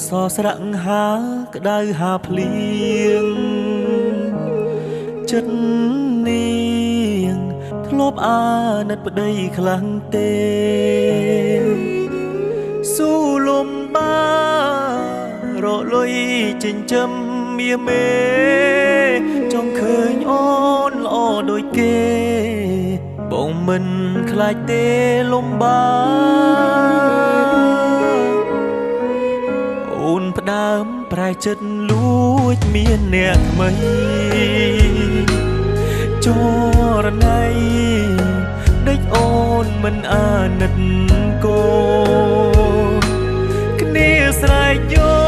សស្រៈហាក្តៅហាភ្លៀងចិត្តនាងធ្លាប់អាណិតប្តីខ្លាំងទេស៊ូលំបារលុយចិញ្ចឹមមាមេចង់ឃើញអូនល្អដូចគេបងមិនខ្លាចទេលំបាអូនផ្ដើមប្រែចិត្តលួចមានអ្នកថ្មីចរណៃដេកអូនមិនអាណិតកូនគ្នាស្រែកយោ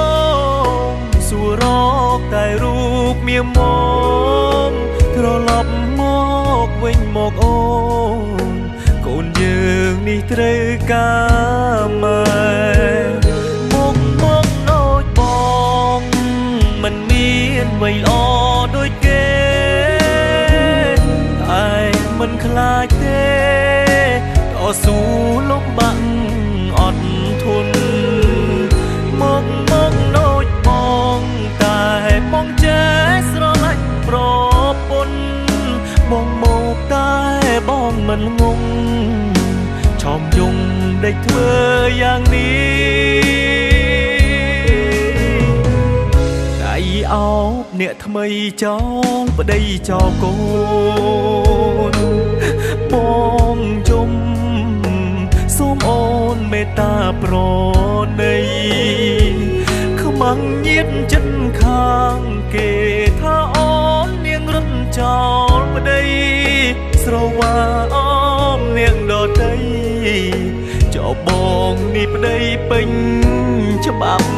មសួររកតែរូបមាមកត្រឡប់មកវិញមកអូនកូនយើងនេះត្រូវការម៉ែមកដូចបងមិនមានអ្វីល្អដូចគេតែមិនខ្លាចទេតស៊ូលំបាក់អត់ធន់មកដូចបងតែបងចេះស្រឡាញ់ប្រពន្ធបងមកតែបងមិនងងឆោមយងដេកធ្វើយ៉ាងនេះដៃអោបអ្នកថ្មីចោលប្តីចោលកូនបងជុំសូមអូនមេត្តាប្រណីខ្មាំងញៀតចិត្តខាងគេថាអូននាងរត់ចោលប្តីស្រវាអមនាងដតីចោលបងនេះប្តីពេញច្បាប់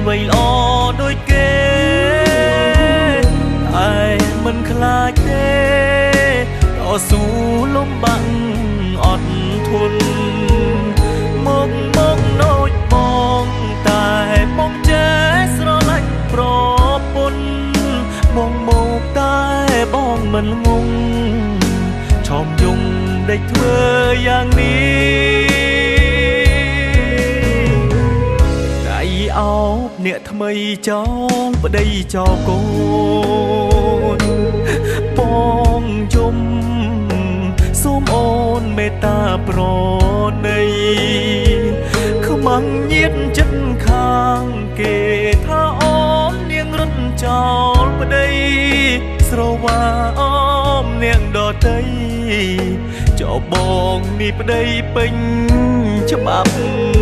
អ្វីល្អដូចគេតែមិនខ្លាចទេតស៊ូលំបាក់អត់ធន់មកដូចបងតែបងចេះស្រឡាញ់ប្រពន្ធបងមកតែបងមិនងងឆោមយងដេកធ្វើយ៉ាងនេះអោបអ្នកថ្មីចោលប្តីចោលកូនបងជុំសូមអូនមេត្តាប្រណីខ្មាំងញៀតចិត្តខាងគេថាអូននាងរត់ចោលប្តីស្រវាអមនាងដតីចោលបងនេះប្តីពេញច្បាប់